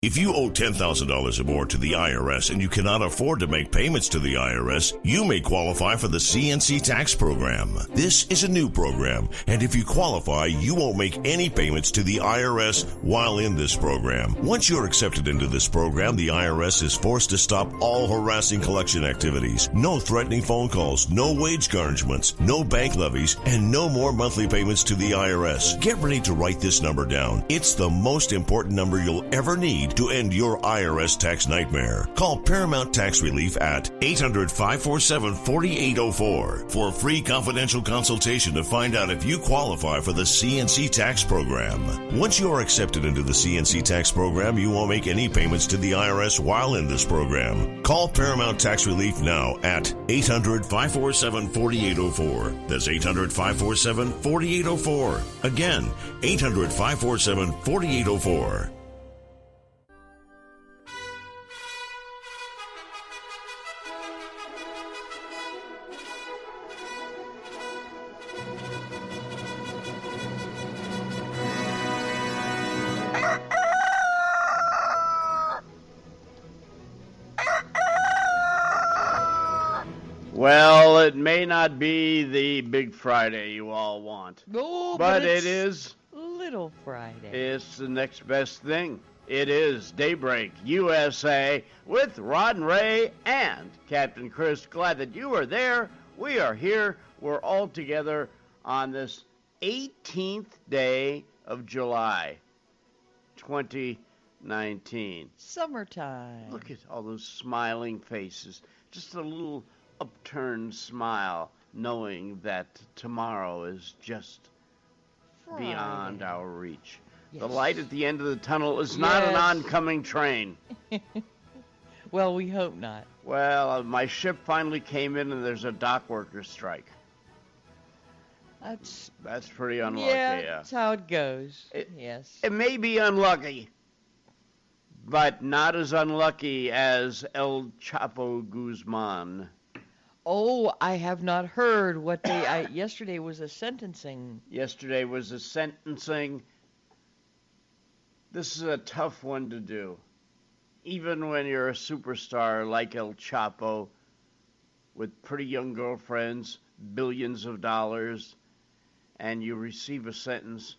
If you owe $10,000 or more to the IRS and you cannot afford to make payments to the IRS, you may qualify for the CNC tax program. This is a new program, and if you qualify, you won't make any payments to the IRS while in this program. Once you're accepted into this program, the IRS is forced to stop all harassing collection activities. No threatening phone calls, no wage garnishments, no bank levies, and no more monthly payments to the IRS. Get ready to write this number down. It's the most important number you'll ever need to end your IRS tax nightmare. Call Paramount Tax Relief at 800-547-4804 for a free confidential consultation to find out if you qualify for the CNC tax program. Once you are accepted into the CNC tax program, you won't make any payments to the IRS while in this program. Call Paramount Tax Relief now at 800-547-4804. That's 800-547-4804. Again, 800-547-4804. Well, it may not be the big Friday you all want, but it is Little Friday. It's the next best thing. It is Daybreak USA with Rod and Ray and Captain Chris. Glad that you are there. We are here. We're all together on this 18th day of July, 2019. Summertime. Look at all those smiling faces. Just a little upturned smile, knowing that tomorrow is just Friday. beyond our reach. Yes. The light at the end of the tunnel is not an oncoming train. Well, we hope not. Well, my ship finally came in and there's a dock worker strike. That's pretty unlucky. Yeah, that's how it goes. Yes. It may be unlucky, but not as unlucky as El Chapo Guzman. Oh, I have not heard what they. Yesterday was a sentencing. Yesterday was a sentencing. This is a tough one to do. Even when you're a superstar like El Chapo, with pretty young girlfriends, billions of dollars, and you receive a sentence.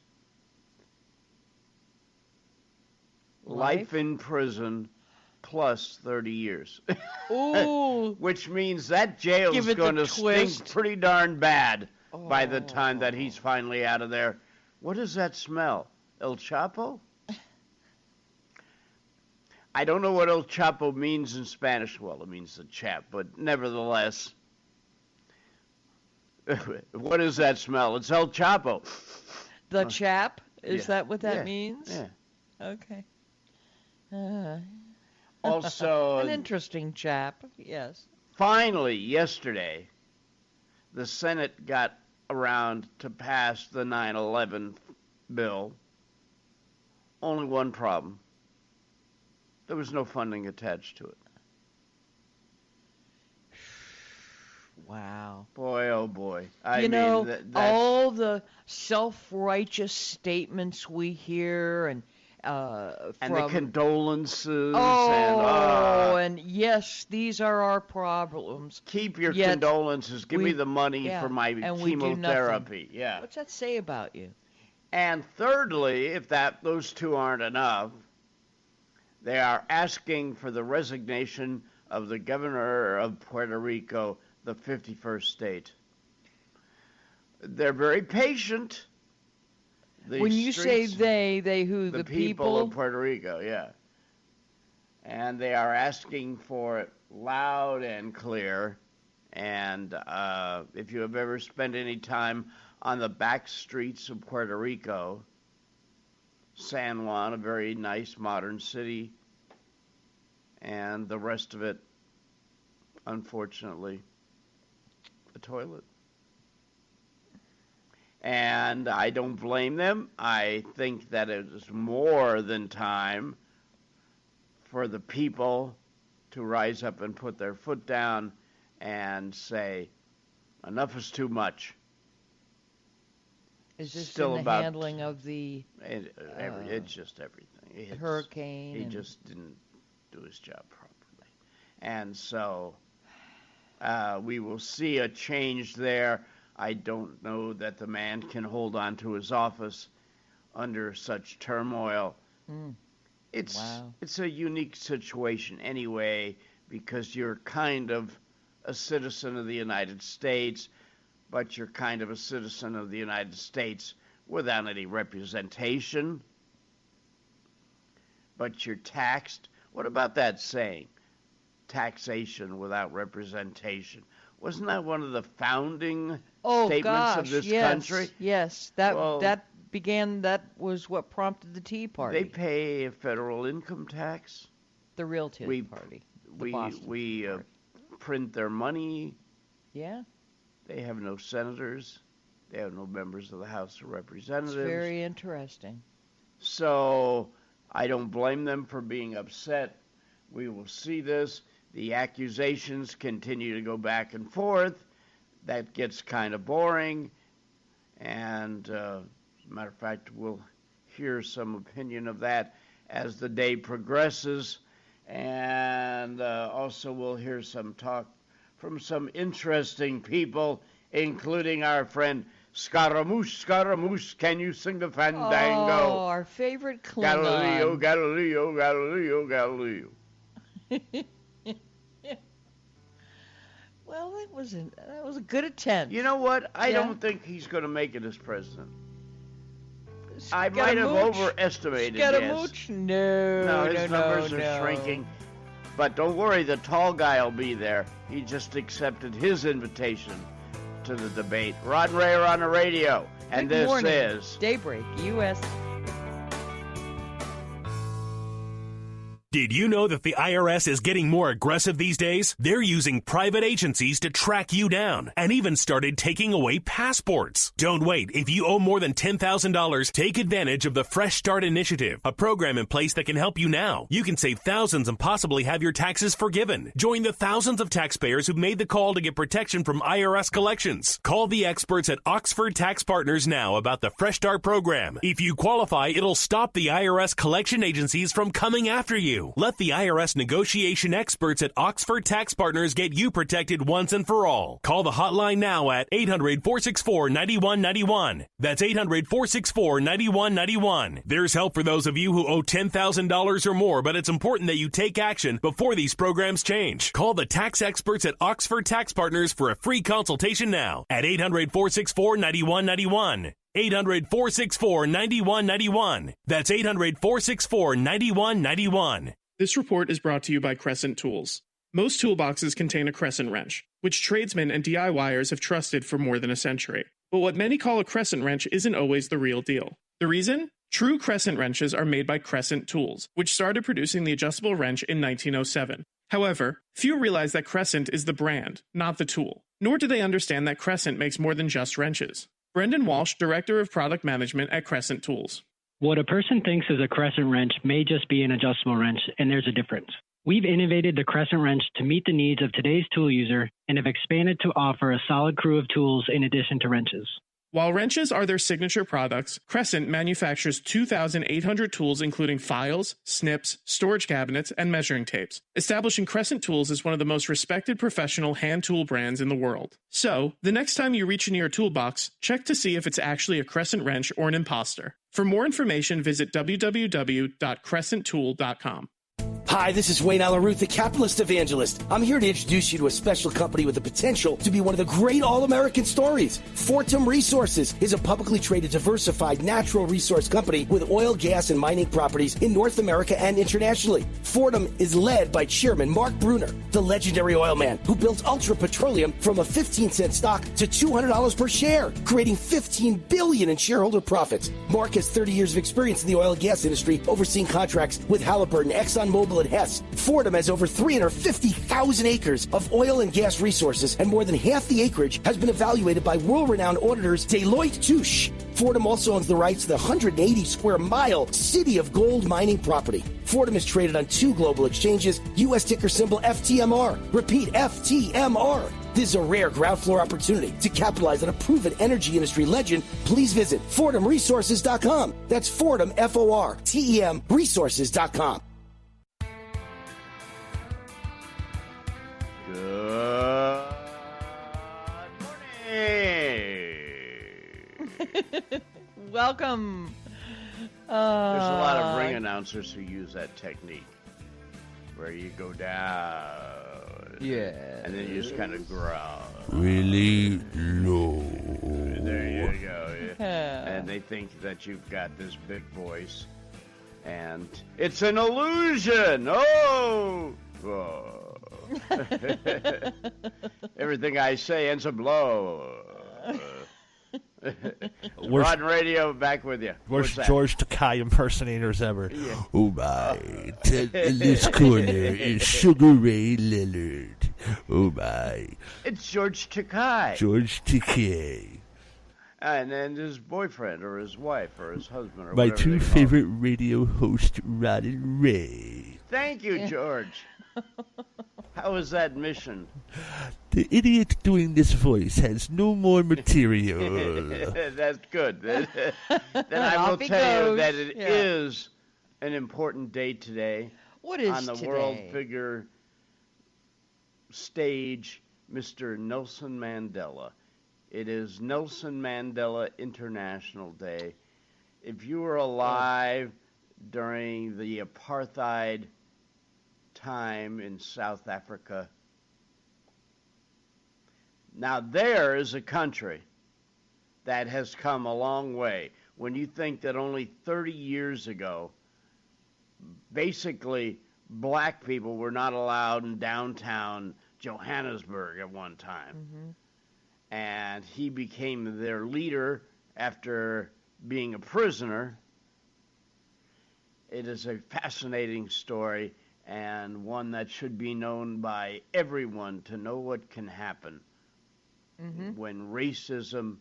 Life in prison plus 30 years. Ooh. Which means that jail's going to stink pretty darn bad by the time that he's finally out of there. What does that smell? El Chapo? I don't know what El Chapo means in Spanish. Well, it means the chap, but nevertheless, what does that smell? It's El Chapo. The chap? Is that what that Yeah. means? Yeah. Okay. Also, an interesting chap, yes. Finally, yesterday, the Senate got around to pass the 9/11 bill. Only one problem. There was no funding attached to it. Wow. Boy, oh boy. All the self-righteous statements we hear and the condolences. And yes, these are our problems. Keep your condolences. Give me the money for my chemotherapy. Yeah. What's that say about you? And thirdly, if those two aren't enough, they are asking for the resignation of the governor of Puerto Rico, the 51st state. They're very patient. When you say they who? The people of Puerto Rico, yeah. And they are asking for it loud and clear. And if you have ever spent any time on the back streets of Puerto Rico, San Juan, a very nice modern city, and the rest of it, unfortunately, a toilet. And I don't blame them. I think that it is more than time for the people to rise up and put their foot down and say, enough is too much. Is this still in the about handling of the it's just everything. hurricane? He just didn't do his job properly, and so we will see a change there. I don't know that the man can hold on to his office under such turmoil. It's a unique situation anyway, because you're kind of a citizen of the United States, but you're kind of a citizen of the United States without any representation. But you're taxed. What about that saying? Taxation without representation. Wasn't that one of the founding statements of this country? Yes, that was what prompted the Tea Party. They pay a federal income tax. The real Tea Party. We print their money. Yeah. They have no senators. They have no members of the House of Representatives. It's very interesting. So I don't blame them for being upset. We will see this. The accusations continue to go back and forth. That gets kind of boring. And as a matter of fact, we'll hear some opinion of that as the day progresses. And also we'll hear some talk from some interesting people, including our friend Scaramouche. Scaramouche, can you sing the fandango? Oh, our favorite Klingon. Galileo, Galileo, Galileo, Galileo. Well, that was a good attempt. You know what? I don't think he's going to make it as president. I might have overestimated Scaramouche? Yes. No, his numbers are shrinking. But don't worry, the tall guy will be there. He just accepted his invitation to the debate. Rod and Ray are on the radio, and Good this morning. is Daybreak, U.S. Did you know that the IRS is getting more aggressive these days? They're using private agencies to track you down and even started taking away passports. Don't wait. If you owe more than $10,000, take advantage of the Fresh Start Initiative, a program in place that can help you now. You can save thousands and possibly have your taxes forgiven. Join the thousands of taxpayers who've made the call to get protection from IRS collections. Call the experts at Oxford Tax Partners now about the Fresh Start program. If you qualify, it'll stop the IRS collection agencies from coming after you. Let the IRS negotiation experts at Oxford Tax Partners get you protected once and for all. Call the hotline now at 800-464-9191. That's 800-464-9191. There's help for those of you who owe $10,000 or more, but it's important that you take action before these programs change. Call the tax experts at Oxford Tax Partners for a free consultation now at 800-464-9191. 800-464-9191. That's 800-464-9191. This report is brought to you by Crescent Tools. Most toolboxes contain a crescent wrench, which tradesmen and DIYers have trusted for more than a century. But what many call a crescent wrench isn't always the real deal. The reason? True crescent wrenches are made by Crescent Tools, which started producing the adjustable wrench in 1907. However, few realize that Crescent is the brand, not the tool. Nor do they understand that Crescent makes more than just wrenches. Brendan Walsh, Director of Product Management at Crescent Tools. What a person thinks is a crescent wrench may just be an adjustable wrench, and there's a difference. We've innovated the crescent wrench to meet the needs of today's tool user and have expanded to offer a solid crew of tools in addition to wrenches. While wrenches are their signature products, Crescent manufactures 2,800 tools including files, snips, storage cabinets, and measuring tapes, establishing Crescent Tools as one of the most respected professional hand tool brands in the world. So, the next time you reach into your toolbox, check to see if it's actually a crescent wrench or an imposter. For more information, visit www.crescenttool.com. Hi, this is Wayne Alaruth, the capitalist evangelist. I'm here to introduce you to a special company with the potential to be one of the great all-American stories. Fortum Resources is a publicly traded, diversified natural resource company with oil, gas, and mining properties in North America and internationally. Fortum is led by Chairman Mark Bruner, the legendary oil man who built Ultra Petroleum from a 15-cent stock to $200 per share, creating $15 billion in shareholder profits. Mark has 30 years of experience in the oil and gas industry, overseeing contracts with Halliburton, ExxonMobil, and Hess. Fortum has over 350,000 acres of oil and gas resources, and more than half the acreage has been evaluated by world-renowned auditors Deloitte Touche. Fordham also owns the rights to the 180-square-mile City of Gold mining property. Fordham is traded on 2 global exchanges, U.S. ticker symbol FTMR. Repeat, FTMR. This is a rare ground floor opportunity to capitalize on a proven energy industry legend. Please visit FordhamResources.com. That's Fordham, F-O-R-T-E-M, resources.com. Good morning. Welcome. There's a lot of ring announcers who use that technique, where you go down, Yeah, and then you just kind of growl. Really low. There you go. Yeah. And they think that you've got this big voice, and it's an illusion. Oh. Everything I say ends up low. Rod and Radio, back with you. Worst George Takei impersonators ever. Yeah. Oh my. In this corner is Sugar Ray Leonard. Oh my. It's George Takei. George Takei. And then his boyfriend or his wife or his husband or My whatever 2 they call favorite him. radio hosts, Rod and Ray. Thank you, George. How was that mission? The idiot doing this voice has no more material. That's good. Then I will Off he tell you goes. that it Yeah. is an important day today. What is on the today? world figure stage, Mr. Nelson Mandela. It is Nelson Mandela International Day. If you were alive during the apartheid time in South Africa, now there is a country that has come a long way. When you think that only 30 years ago, basically black people were not allowed in downtown Johannesburg at one time. Mm-hmm. And he became their leader after being a prisoner. It is a fascinating story and one that should be known by everyone to know what can happen when racism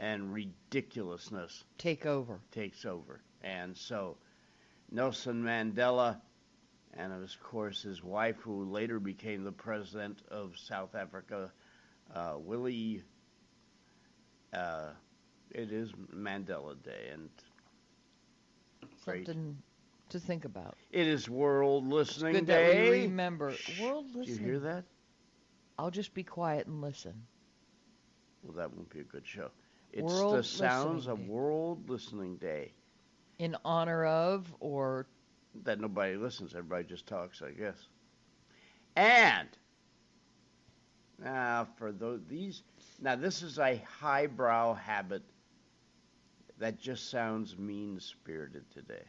and ridiculousness Take over. takes over. And so Nelson Mandela and, of course, his wife, who later became the president of South Africa, Willie, it is Mandela Day, and great. Something to think about. It is World Listening Good Day. that we remember. World Did listening. you hear that? I'll just be quiet and listen. Well, that won't be a good show. It's World the sounds Listening of Day. World Listening Day. In honor of, or That nobody listens, everybody just talks, I guess. And now for these, now this is a highbrow habit that just sounds mean-spirited today.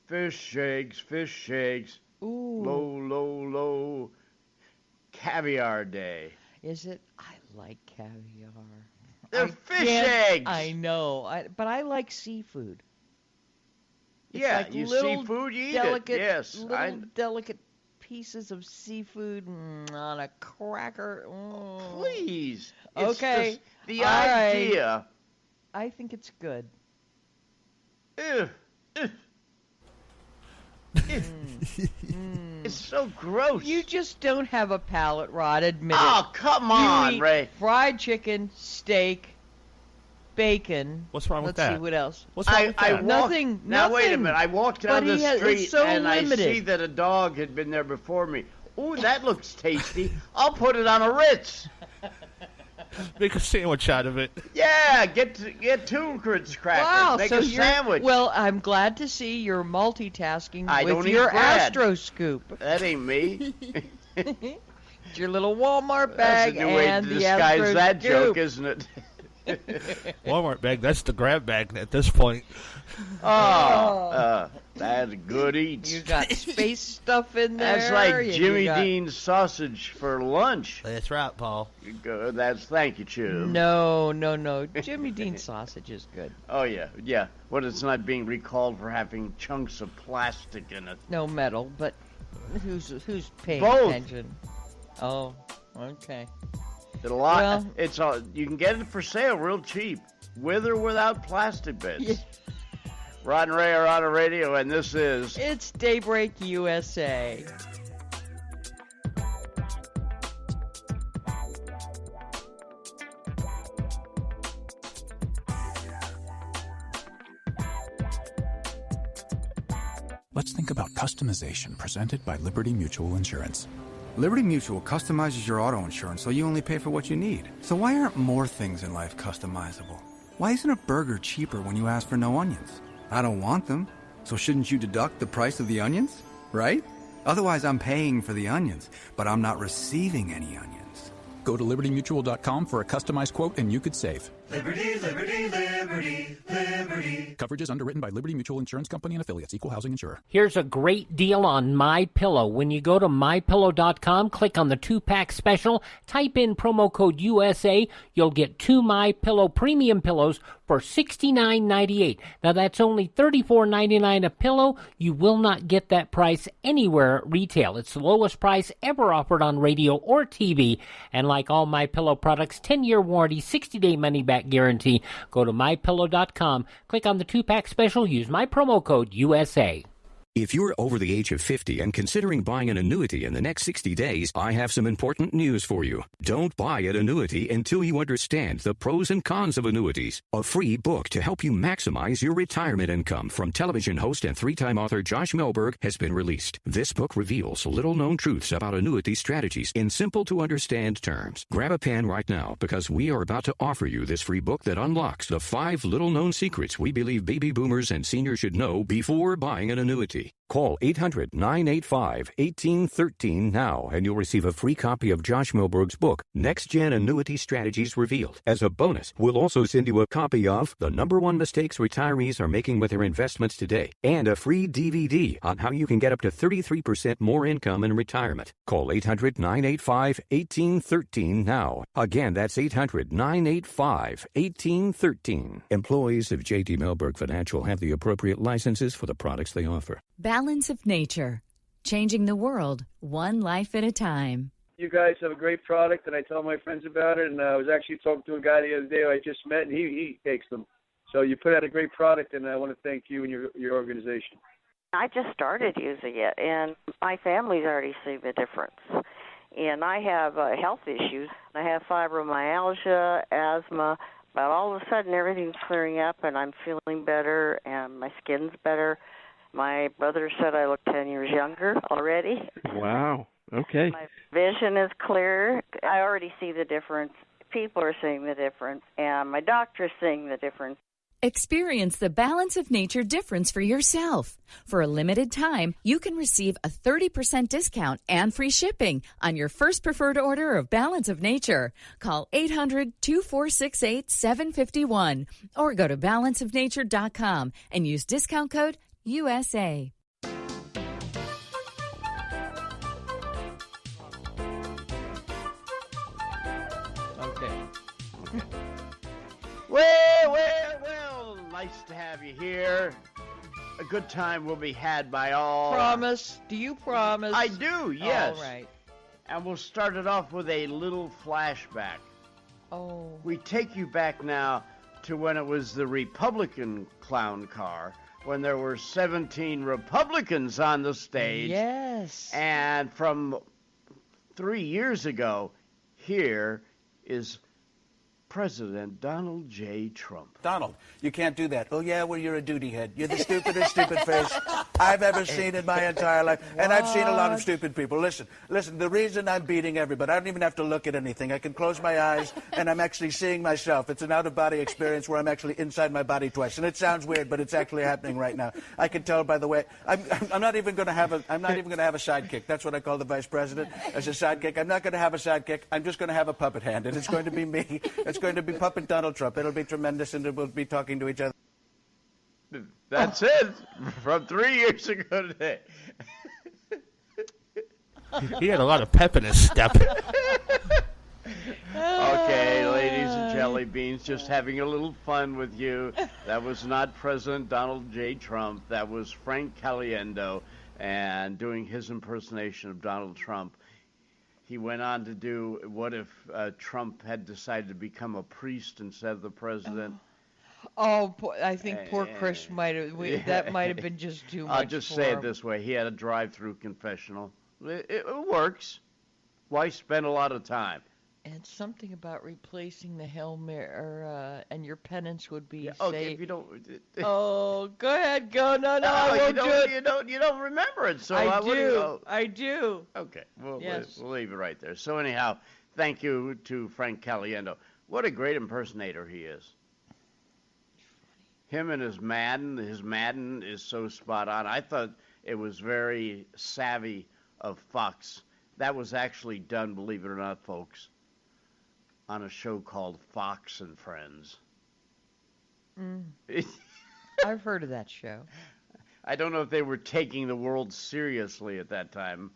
Fish eggs, ooh, low, caviar day. is it? I like caviar. They're I fish can't- eggs. I know, but I like seafood. It's Yeah, like you little seafood, you eat delicate, it. Yes, little delicate pieces of seafood on a cracker. please. Okay, It's the all right. idea. I think it's good. It's so gross. You just don't have a palate, Rod. Admit it. Oh, come on, you eat Ray. fried chicken, steak, bacon. What's wrong with Let's that? see what else. What's wrong with that? walked, Nothing, Now wait a nothing. minute. I walked But down the it's street so and limited. I see that a dog had been there before me. Ooh, that looks tasty. I'll put it on a Ritz. Make a sandwich out of it. Yeah, get 2 Ritz crackers. Wow, Make so a you're, sandwich. Well, I'm glad to see you're multitasking I with don't eat your bread. Astro Scoop. That ain't me. It's your little Walmart That's bag a new way and to the disguise Astro that Scoop. joke, isn't it? Walmart bag, that's the grab bag at this point. That's good eats. You got space stuff in there. That's like you Jimmy got- Dean's sausage for lunch. That's right, Paul. Thank you, Chew. No. Jimmy Dean sausage is good. Oh yeah. When it's not being recalled for having chunks of plastic in it. No metal, but who's paying Both. attention? Oh, okay. You can get it for sale real cheap, with or without plastic bits. Yeah. Rod and Ray are on the radio, and this is... It's Daybreak USA. Let's think about customization presented by Liberty Mutual Insurance. Liberty Mutual customizes your auto insurance so you only pay for what you need. So why aren't more things in life customizable? Why isn't a burger cheaper when you ask for no onions? I don't want them, so shouldn't you deduct the price of the onions, right? Otherwise, I'm paying for the onions, but I'm not receiving any onions. Go to libertymutual.com for a customized quote and you could save. Liberty, liberty, liberty, liberty. Coverage is underwritten by Liberty Mutual Insurance Company and affiliates. Equal housing insurer. Here's a great deal on MyPillow. When you go to mypillow.com, click on the 2-pack special, type in promo code USA, you'll get 2 MyPillow premium pillows for $69.98. Now that's only $34.99 a pillow. You will not get that price anywhere at retail. It's the lowest price ever offered on radio or TV. And like all MyPillow products, 10-year warranty, 60-day money-back guarantee. Go to mypillow.com, click on the 2-pack special, use my promo code USA. If you're over the age of 50 and considering buying an annuity in the next 60 days, I have some important news for you. Don't buy an annuity until you understand the pros and cons of annuities. A free book to help you maximize your retirement income from television host and 3-time author Josh Melberg has been released. This book reveals little-known truths about annuity strategies in simple-to-understand terms. Grab a pen right now because we are about to offer you this free book that unlocks the 5 little-known secrets we believe baby boomers and seniors should know before buying an annuity. Call 800-985-1813 now, and you'll receive a free copy of Josh Milberg's book, Next Gen Annuity Strategies Revealed. As a bonus, we'll also send you a copy of The #1 Mistakes Retirees Are Making with Their Investments Today, and a free DVD on how you can get up to 33% more income in retirement. Call 800-985-1813 now. Again, that's 800-985-1813. Employees of J.D. Milberg Financial have the appropriate licenses for the products they offer. Balance of Nature, changing the world one life at a time. You guys have a great product, and I tell my friends about it, and I was actually talking to a guy the other day who I just met, and he takes them. So you put out a great product, and I want to thank you and your organization. I just started using it, and my family's already seen the difference. And I have health issues. I have fibromyalgia, asthma, but all of a sudden everything's clearing up, and I'm feeling better, and my skin's better. My brother said I look 10 years younger already. Wow. Okay. My vision is clearer. I already see the difference. People are seeing the difference, and my doctor's seeing the difference. Experience the Balance of Nature difference for yourself. For a limited time, you can receive a 30% discount and free shipping on your first preferred order of Balance of Nature. Call 800-2468-751 or go to balanceofnature.com and use discount code USA. Okay. Well, nice to have you here. A good time will be had by all. Promise? Do you promise? I do, yes. All right. And we'll start it off with a little flashback. Oh. We take you back now to when it was the Republican clown car, when there were 17 Republicans on the stage. Yes. And from 3 years ago, here is President Donald J. Trump. Donald, you can't do that. Oh, yeah, well, you're a duty head. You're the stupidest stupid face I've ever seen in my entire life. And I've seen a lot of stupid people. Listen, the reason I'm beating everybody, I don't even have to look at anything. I can close my eyes, and I'm actually seeing myself. It's an out-of-body experience where I'm actually inside my body twice. And it sounds weird, but it's actually happening right now. I can tell, by the way, I'm not even going to have a sidekick. That's what I call the vice president, as a sidekick. I'm not going to have a sidekick. I'm just going to have a puppet hand, and it's going to be me. It's going to be Puppet Donald Trump. It'll be tremendous, and we'll be talking to each other. That's it. From 3 years ago today. He had a lot of pep in his step. Okay, ladies and jelly beans, just having a little fun with you. That was not President Donald J. Trump. That was Frank Caliendo, and doing his impersonation of Donald Trump. He went on to do what if Trump had decided to become a priest instead of the president? I think poor Chris might have. That might have been just too much. I'll just for say him. it this way: he had a drive-through confessional. It works. Why spend a lot of time? And something about replacing the Hail Mary, and your penance would be Okay, if you don't. Oh, go ahead, go. No, No, I won't do it. You don't remember it, so I what do. I do. Okay, Yes. we'll leave it right there. So anyhow, thank you to Frank Caliendo. What a great impersonator he is. Him and his Madden is so spot on. I thought it was very savvy of Fox. That was actually done, believe it or not, folks, on a show called Fox and Friends. I've heard of that show. I don't know if they were taking the world seriously at that time.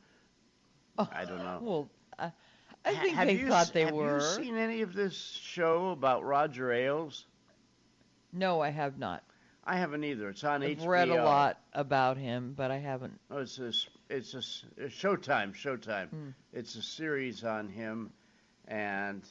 I don't know. Well, I think they thought they were. Have you seen any of this show about Roger Ailes? No, I have not. I haven't either. It's on HBO. I've read a lot about him, but I haven't. Oh, it's Showtime. It's a series on him, and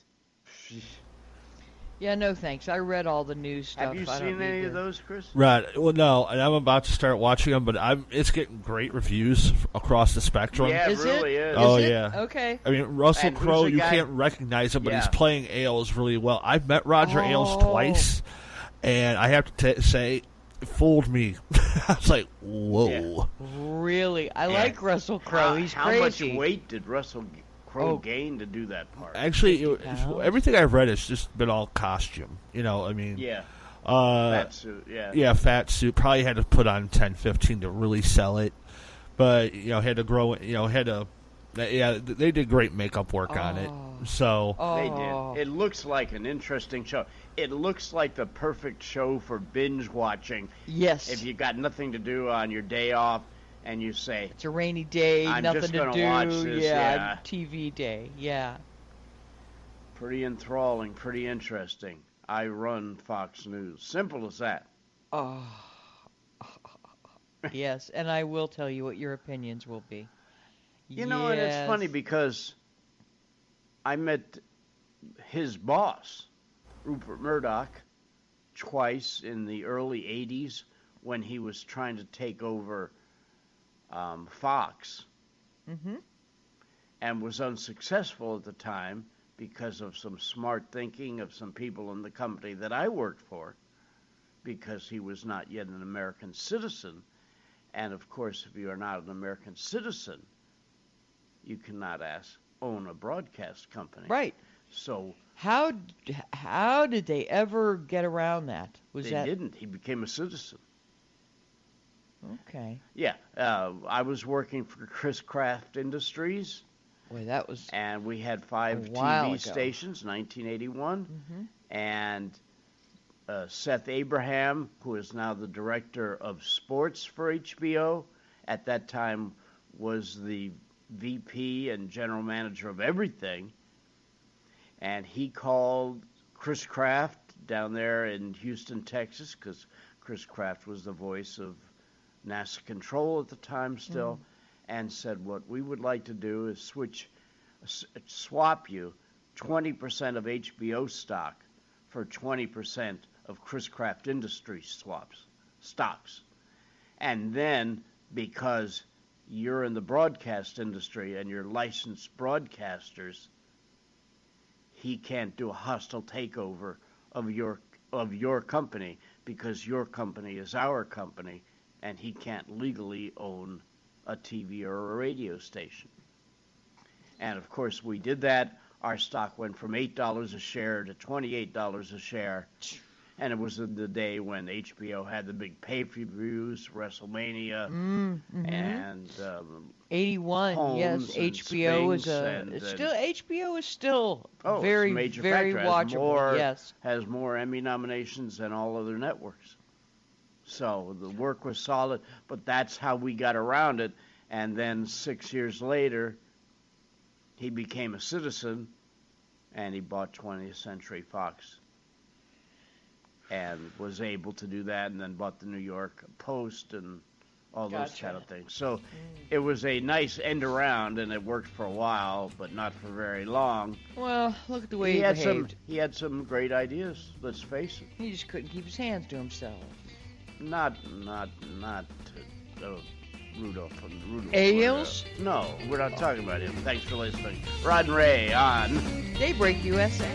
yeah, no thanks. I read all the news stuff. Have you seen any of those, Chris? Right. Well, no, and I'm about to start watching them, but it's getting great reviews across the spectrum. Yeah, it really is. Oh, Is it? yeah. Okay. I mean, Russell And who's Crowe, the you guy? can't recognize him, but he's Yeah. playing Ailes really well. I've met Roger Ailes twice, and I have to say, it fooled me. I was like, whoa. Yeah. Really? I like Russell Crowe. He's how crazy. much weight did Russell Crowe gain to do that part? Actually, everything I've read has just been all costume. I mean... Yeah. Fat suit, yeah. Yeah, fat suit. Probably had to put on 10, 15 to really sell it. But, had to grow, they did great makeup work on it. So They did. It looks like an interesting show. It looks like the perfect show for binge watching. Yes. If you got nothing to do on your day off and you say, it's a rainy day, I'm nothing just to gonna do. watch this, yeah. TV day. Yeah. Pretty enthralling, pretty interesting. I run Fox News. Simple as that. Oh. Yes, and I will tell you what your opinions will be. And it's funny because I met his boss, Rupert Murdoch, twice in the early 80s when he was trying to take over Fox. And was unsuccessful at the time because of some smart thinking of some people in the company that I worked for, because he was not yet an American citizen. And of course, if you are not an American citizen, you cannot own a broadcast company. Right. So how did they ever get around that? They didn't. He became a citizen. Okay. Yeah. I was working for Chris Craft Industries. Boy, that was. And we had 5 TV stations, 1981. And Seth Abraham, who is now the director of sports for HBO, at that time was the VP and general manager of everything. And he called Chris Craft down there in Houston, Texas, because Chris Craft was the voice of NASA Control at the time still, and said, what we would like to do is swap you 20% of HBO stock for 20% of Chris Craft Industries stocks. And then, because you're in the broadcast industry and you're licensed broadcasters, he can't do a hostile takeover of your company, because your company is our company, and he can't legally own a TV or a radio station. And of course, we did that. Our stock went from $8 a share to $28 a share. And it was in the day when HBO had the big pay-per-views, WrestleMania, and 81. Homes Yes, and HBO is still very, major very factor. watchable. Yes, has more Emmy nominations than all other networks. So the work was solid, but that's how we got around it. And then 6 years later, he became a citizen, and he bought 20th Century Fox, and was able to do that, and then bought the New York Post and all those Gotcha. kind of things. So it was a nice end around, and it worked for a while, but not for very long. Well, look at the way he had behaved. he had some great ideas. Let's face it. He just couldn't keep his hands to himself. Not Rudolph. Ailes? No, we're not talking about him. Thanks for listening. Rod and Ray on Daybreak USA.